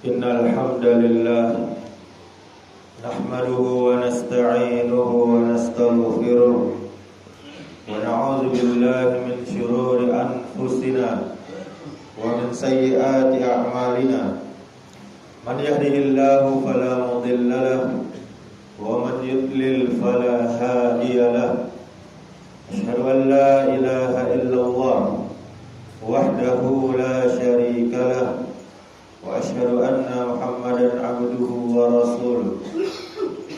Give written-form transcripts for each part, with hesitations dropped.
Innal hamdalillah nahmaduhu wa nasta'inuhu wa nastaghfiruh wa na'udzu billahi min shururi anfusina wa min sayyiati a'malina. Man yahdihillahu fala mudilla lahu wa man yudlil fala hadiya lahu. Asyhadu an la ilaha illallah wahdahu la syarika lahu wa asyhadu anna Muhammadan abduhu wa rasuluh.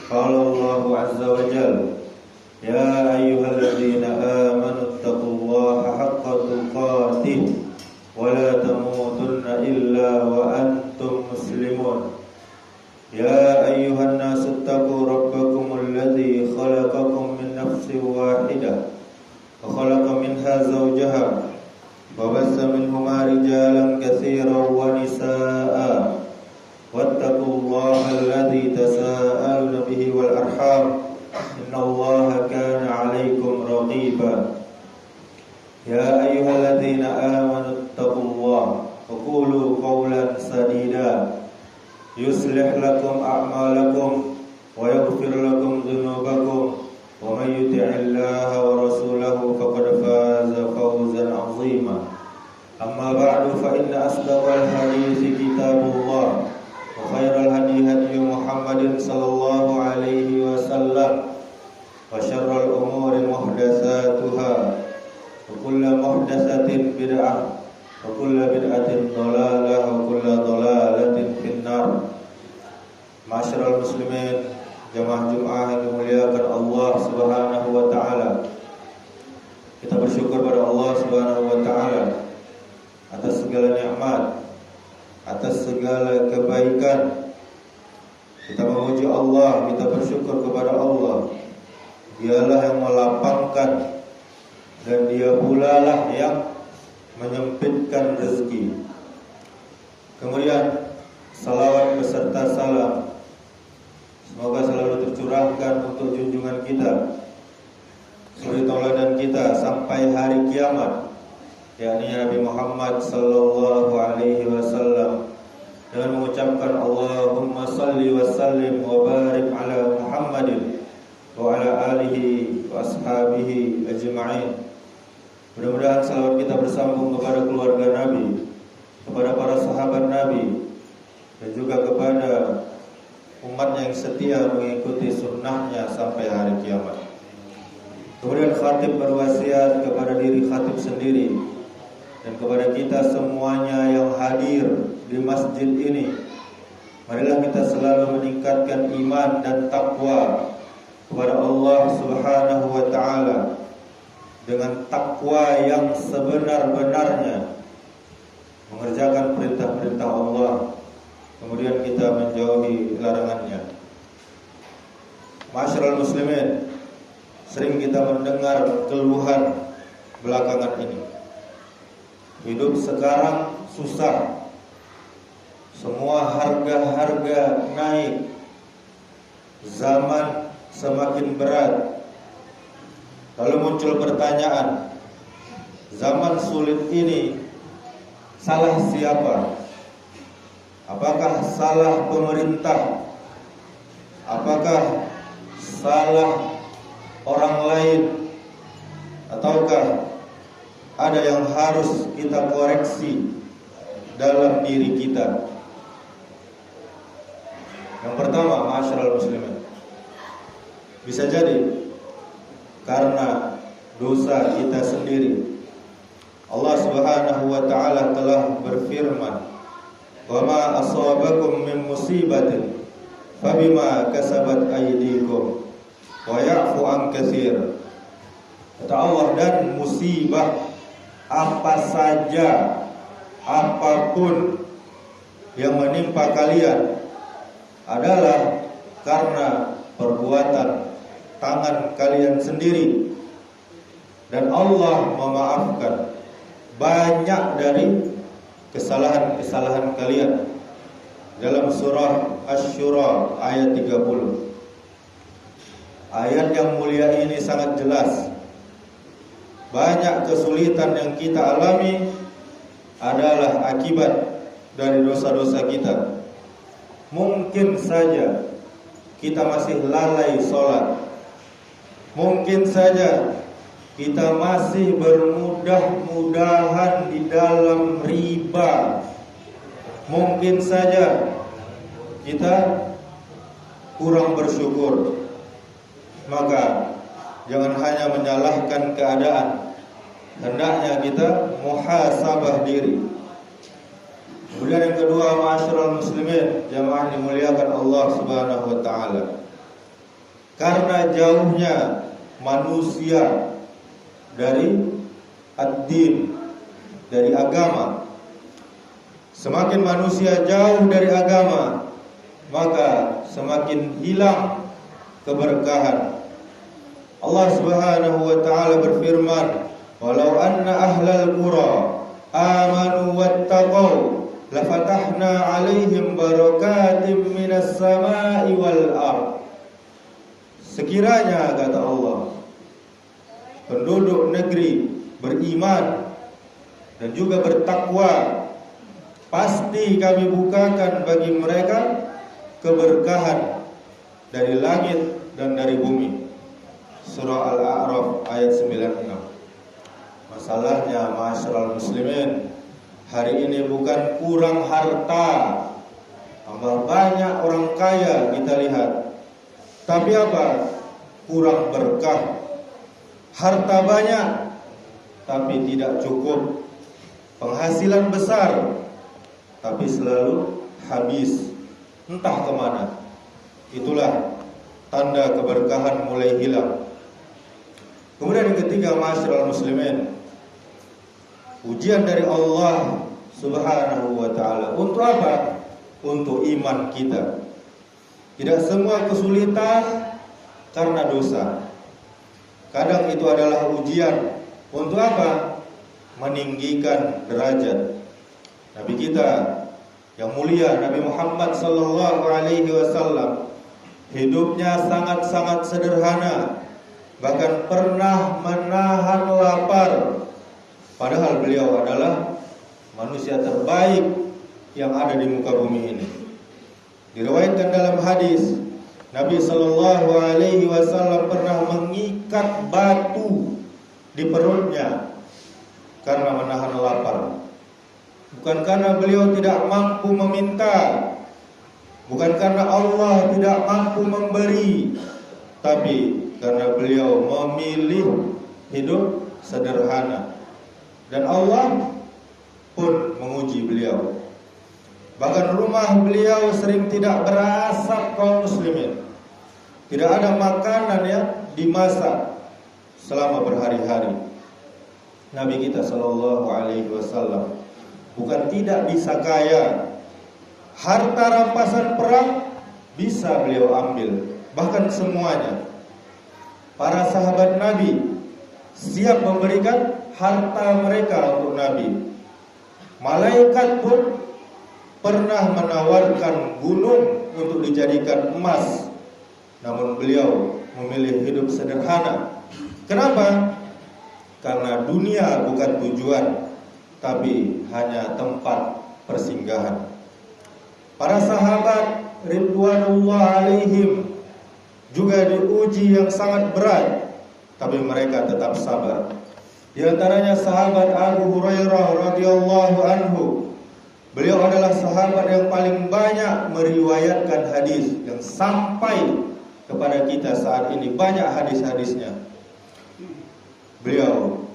Qala Allahu azza wa jalla, ya ayyuhalladzina amanu taqullaha haqqa tuqatih wa la tamutunna illa wa antum muslimun. Ya ayyuhan nasu taqu rabbakumul ladzi khalaqakum min nafsin wahidah wa khalaqa minha zawjaha وبث منهما رجالا كثيرا ونساء واتقوا الله الذي تساءلون به والأرحام إن الله كان عليكم رقيبا. يا أيها الذين آمنوا اتقوا الله وقولوا قولا سديدا يصلح لكم أعمالكم ويغفر لكم ذنوبكم ومن يطع الله ورسوله فقد فاز فوزا عظيما. أما بعد فإن أصدق الحديث كتاب الله وخير الهدي هدي محمد صلى الله عليه وسلم وشر الأمور محدثاتها وكل محدثة بدعة وكل بدعة ضلالة وكل ضلالة في النار. Ma'asyiral muslimin, jamaah Jumat yang dimuliakan Allah Subhanahu wa taala. Kita bersyukur pada Allah Subhanahu wa taala atas segala nikmat, atas segala kebaikan. Kita memuji Allah, kita bersyukur kepada Allah. Dialah yang melapangkan dan Dia pula lah yang menyempitkan rezeki. Kemudian salawat beserta salam semoga selalu tercurahkan untuk junjungan kita, suri tauladan kita sampai hari kiamat, yakni Nabi Muhammad sallallahu alaihi wasallam, dengan mengucapkan Allahumma salli wa sallim wa barik ala Muhammadin wa ala alihi wa ashabihi ajma'in. Mudah-mudahan salawat kita bersambung kepada keluarga Nabi, kepada para sahabat Nabi, dan juga kepada umatnya yang setia mengikuti sunnahnya sampai hari kiamat. Kemudian khatib berwasiat kepada diri khatib sendiri dan kepada kita semuanya yang hadir di masjid ini, marilah kita selalu meningkatkan iman dan takwa kepada Allah Subhanahu wa taala dengan takwa yang sebenar-benarnya, mengerjakan perintah-perintah Allah, kemudian kita menjauhi larangannya. Ma'asyiral muslimin, sering kita mendengar keluhan belakangan ini. Hidup sekarang susah, semua harga-harga naik, zaman semakin berat. Lalu muncul pertanyaan, zaman sulit ini salah siapa? Apakah salah pemerintah? Apakah salah orang lain? Ataukah ada yang harus kita koreksi dalam diri kita? Yang pertama, ma'asyiral muslimin, bisa jadi karena dosa kita sendiri. Allah Subhanahu wa taala telah berfirman, wa ma asabakum min musibatin fabima kasabat aydikum wa ya'fu an katsir. Kata Allah, dan musibah apa saja, apapun yang menimpa kalian adalah karena perbuatan tangan kalian sendiri, dan Allah memaafkan banyak dari kesalahan-kesalahan kalian. Dalam surah Asy-Syura ayat 30. Ayat yang mulia ini sangat jelas. Banyak kesulitan yang kita alami adalah akibat dari dosa-dosa kita. mungkin saja kita masih lalai sholat, mungkin saja kita masih bermudah-mudahan di dalam riba, mungkin saja kita kurang bersyukur. Maka jangan hanya menyalahkan keadaan, hendaknya kita muhasabah diri. Kemudian yang kedua, ma'asyiral muslimin, jamaah dimuliakan Allah Subhanahu wa taala. Karena jauhnya manusia dari ad-din, dari agama. Semakin manusia jauh dari agama, maka semakin hilang keberkahan. Allah Subhanahu wa taala berfirman, "Walau anna ahlal qura amanu wattaqau lafatahna 'alaihim barakatim minas sama'i wal ardh." Sekiranya, kata Allah, penduduk negeri beriman dan juga bertakwa, pasti kami bukakan bagi mereka keberkahan dari langit dan dari bumi. Surah Al-A'raf ayat 96. Masalahnya, ma'asyiral muslimin, hari ini bukan kurang harta, tambah banyak orang kaya kita lihat, tapi apa? Kurang berkah. Harta banyak tapi tidak cukup. Penghasilan besar tapi selalu habis, entah kemana. Itulah tanda keberkahan mulai hilang. Kemudian yang ketiga, ma'asyiral muslimin, ujian dari Allah Subhanahu wa taala. Untuk apa? Untuk iman kita. Tidak semua kesulitan karena dosa. Kadang itu adalah ujian. Untuk apa? Meninggikan derajat. Nabi kita yang mulia, Nabi Muhammad sallallahu alaihi wasallam, hidupnya sangat-sangat sederhana, bahkan pernah menahan lapar. Padahal beliau adalah manusia terbaik yang ada di muka bumi ini. Diriwayatkan dalam hadis, Nabi sallallahu alaihi wasallam pernah mengikat batu di perutnya karena menahan lapar. Bukan karena beliau tidak mampu meminta, bukan karena Allah tidak mampu memberi, tapi karena beliau memilih hidup sederhana. Dan Allah pun menguji beliau. Bahkan rumah beliau sering tidak berasap kaum muslimin. Tidak ada makanan yang dimasak selama berhari-hari. Nabi kita sallallahu alaihi wasallam bukan tidak bisa kaya, harta rampasan perang bisa beliau ambil, bahkan semuanya. Para sahabat Nabi siap memberikan harta mereka untuk Nabi. Malaikat pun pernah menawarkan gunung untuk dijadikan emas, namun beliau memilih hidup sederhana. Kenapa? Karena dunia bukan tujuan, tapi hanya tempat persinggahan. Para sahabat ridwanullah alaihim juga diuji yang sangat berat, tapi mereka tetap sabar. Di antaranya sahabat Abu Hurairah radhiyallahu anhu. Beliau adalah sahabat yang paling banyak meriwayatkan hadis, yang sampai kepada kita saat ini banyak hadis-hadisnya. Beliau,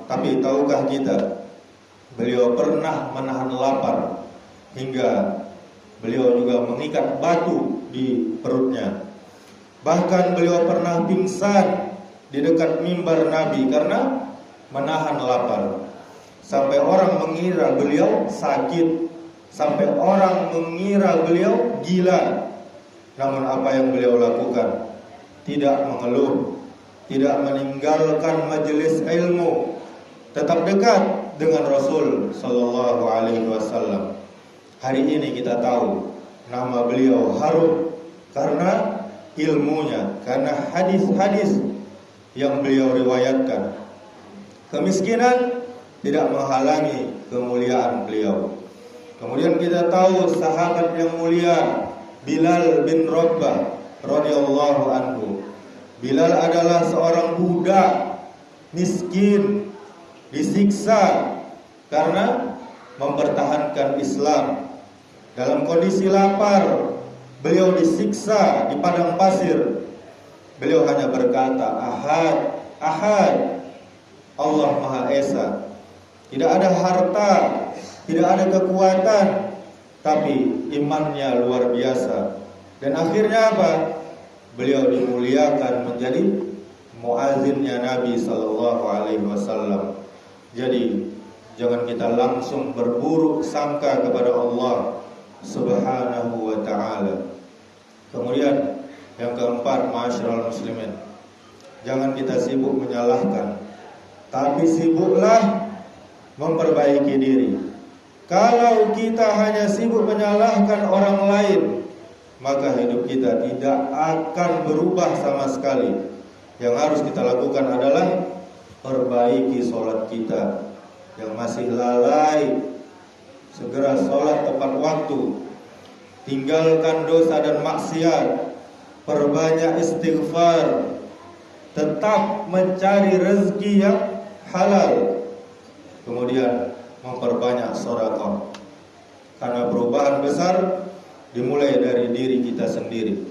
tapi tahukah kita, beliau pernah menahan lapar hingga beliau juga mengikat batu di perutnya. Bahkan beliau pernah pingsan di dekat mimbar Nabi karena menahan lapar. Sampai orang mengira beliau sakit, sampai orang mengira beliau gila. Namun apa yang beliau lakukan? Tidak mengeluh, tidak meninggalkan majelis ilmu, tetap dekat dengan Rasul sallallahu alaihi wasallam. Hari ini kita tahu nama beliau harum karena ilmunya, karena hadis-hadis yang beliau riwayatkan. Kemiskinan tidak menghalangi kemuliaan beliau. Kemudian kita tahu sahabat yang mulia Bilal bin Rabah radhiyallahu anhu. Bilal adalah seorang budak miskin, disiksa karena mempertahankan Islam. Dalam kondisi lapar, beliau disiksa di padang pasir. Beliau hanya berkata, Ahad, Ahad, Allah Maha Esa. Tidak ada harta, tidak ada kekuatan, tapi imannya luar biasa. Dan akhirnya apa? Beliau dimuliakan menjadi muazzinnya Nabi sallallahu alaihi wasallam. Jadi jangan kita langsung berburuk sangka kepada Allah Subhanahu wa taala. Kemudian yang keempat, ma'asyiral muslimin, jangan kita sibuk menyalahkan, tapi sibuklah memperbaiki diri. Kalau kita hanya sibuk menyalahkan orang lain, maka hidup kita tidak akan berubah sama sekali. Yang harus kita lakukan adalah perbaiki sholat kita. Yang masih lalai, segera sholat tepat waktu. Tinggalkan dosa dan maksiat. Perbanyak istighfar. Tetap mencari rezeki yang halal. Kemudian memperbanyak sedekah. Karena perubahan besar dimulai dari diri kita sendiri.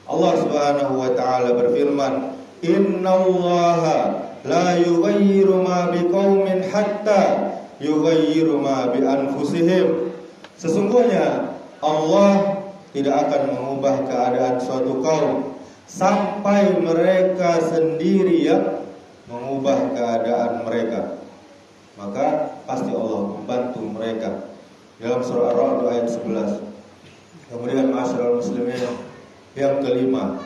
Allah Subhanahu wa taala berfirman, "Innallaha la yughayyiru ma biqaumin hatta yughayyiru ma bi anfusihim." Sesungguhnya Allah tidak akan mengubah keadaan suatu kaum sampai mereka sendiri yang mengubah keadaan mereka. Maka pasti Allah membantu mereka. Dalam surah Ar-Ra'd ayat 11. Kemudian ma'asyiral muslimin, yang kelima,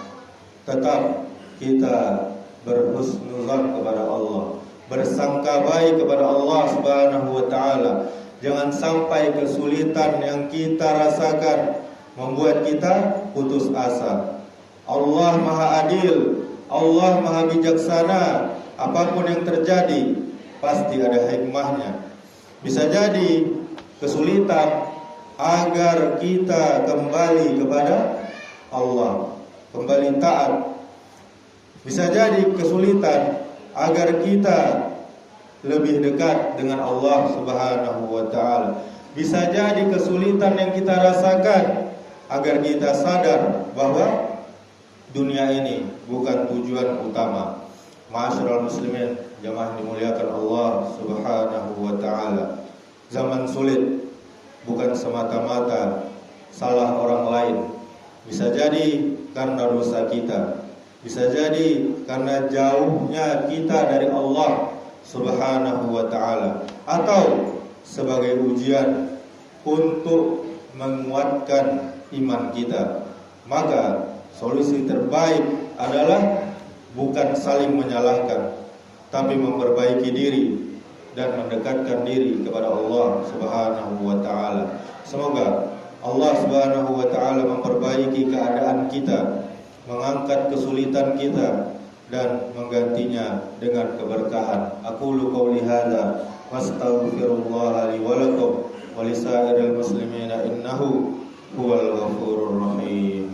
tetap kita berhusnuzan kepada Allah, bersangka baik kepada Allah Subhanahu wa taala. Jangan sampai kesulitan yang kita rasakan membuat kita putus asa. Allah Maha Adil, Allah Maha Bijaksana. Apapun yang terjadi pasti ada hikmahnya. Bisa jadi kesulitan agar kita kembali kepada Allah, kembali taat. Bisa jadi kesulitan agar kita lebih dekat dengan Allah Subhanahu wa taala. Bisa jadi kesulitan yang kita rasakan agar kita sadar bahwa dunia ini bukan tujuan utama. Ma'asyiral muslimin, jamaah dimuliakan Allah Subhanahu wa taala. Zaman sulit bukan semata-mata salah orang lain. Bisa jadi karena dosa kita. Bisa jadi karena jauhnya kita dari Allah Subhanahu wa taala, atau sebagai ujian untuk menguatkan iman kita. Maka solusi terbaik adalah bukan saling menyalahkan, tapi memperbaiki diri dan mendekatkan diri kepada Allah Subhanahu wa taala. Semoga Allah Subhanahu wa taala memperbaiki keadaan kita, mengangkat kesulitan kita dan menggantinya dengan keberkahan. Aqulu qouli hadza wastaghfirullah li wa lakum wa lisairil muslimina innahu huwal ghafurur rahim.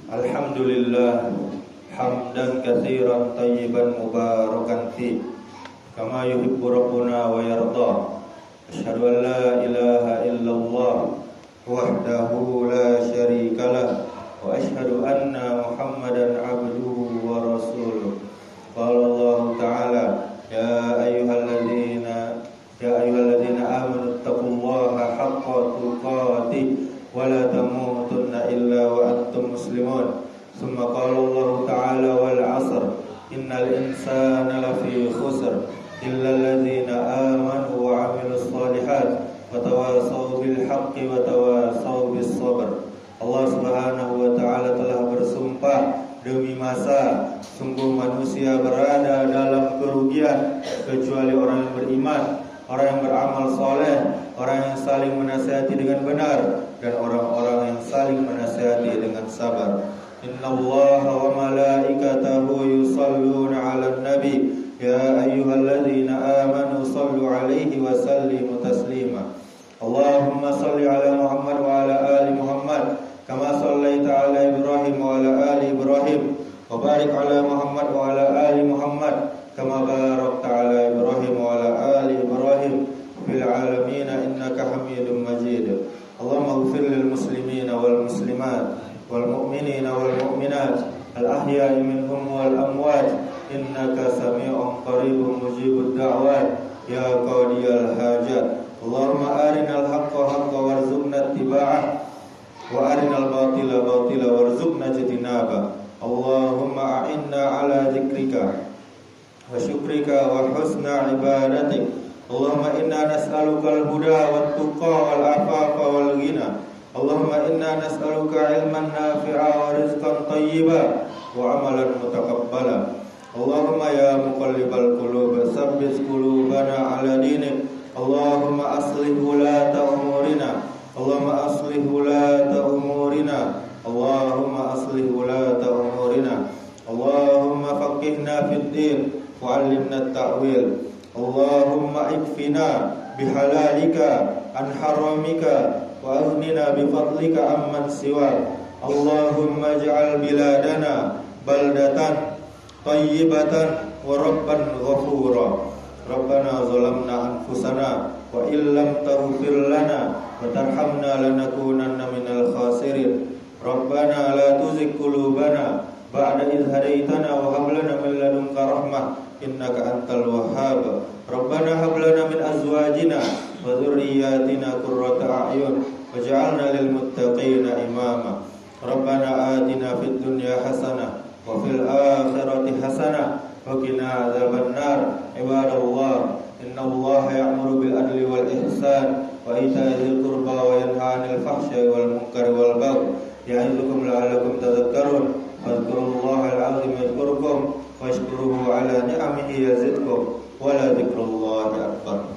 Alhamdulillah hamdan katsiran tayyiban mubarakan fi kama yuhibbu rabbuna wa yarda. Asyhadu an la ilaha illallah wahdahu la syarikalah wa asyhadu anna Muhammadan abduhu wa rasuluh. Qala Allah ta'ala, ya ayyuhalladzina amanu taqullaha haqqa tuqatih wa la tamutunna illa wa antum muslimun. Tsumma qala Allah ta'ala wal 'asr innal insana lafi khusr illa alladzina amanu wa 'amilus shalihat wa tawasaw bil haqqi wa tawasaw bis sabr. Allah Subhanahu wa taala telah bersumpah demi masa, sungguh manusia berada dalam kerugian kecuali orang yang beriman, orang yang beramal soleh, orang yang saling menasihati dengan benar, dan orang-orang yang saling menasihati dengan sabar. Innallaha wa malaikatahu yusalluna 'alan nabi ya ayyuhalladzina amanu sallu 'alaihi wa sallimu taslima. Allahumma salli 'ala Muhammad wa 'ala ali Muhammad kama shallaita 'ala Ibrahim wa 'ala ali Ibrahim wa barik 'ala Muhammad wa 'ala ali Muhammad kama barakta 'ala Ibrahim wa 'ala ali Ibrahim fil 'alamin innaka Hamidum Majid. Allahumma ighfir lil muslimina wal muslimat wal mu'minina wal mu'minat al ahya'i minhum wal amwat innaka sami'un qaribun mujibud da'wat ya qadiyal hajat. Allahumma arinal haqqa haqqan warzuqna ittiba'ah wa arinal batila batila warzuqna ijtinaba. Allahumma a'inna ala dzikrika wa syukrika wa husna ibadatik. Allahumma inna nas'aluka al-huda wat tuqa wal afafa wal ghina. Allahumma inna nas'aluka ilman nafi'a wa rizqan thayyiba wa amalan mutaqabbala. Allahumma ya muqallibal qulub tsabbit qulubana ala dinik. Allahumma aslih wulata umurina. Allahumma aslih wulata umurina. Allahumma aslih wulata umurina. Allahumma faqihna fid din wa 'allimna at-ta'wil. Allahumma ikfina bihalalika an haramika wa aghnina bifadlika amman siwak. Allahumma ij'al biladana baldatan tayyibatan wa rabban ghafura. Rabbana zalamna anfusana wa illam taghfir lana wa tarhamna lanakunanna minal khasirin. Rabbana la tuzigh qulubana ba'da idh hadaitana wa hab lana min ladunka rahmah innaka antal wahhab. Rabbana hab lana min azwajina wa dhurriyyatina qurrata a'yun waj'alna lil muttaqina imama. Rabbana atina fid dunya hasanah wa fil akhirati hasanah wa qina adzabannar. Ibadallah, innallaha ya'muru bil adli wal ihsan wa ita'i dzil qurba wa yanha 'anil fahsya'i wal munkari wal baghi ya'idukum la'allakum tadhakkarun. Fadhkurullahal 'azim yadhkurkum washkuruhu 'ala ni'amihi yazidkum wa la dzikrullahi akbar.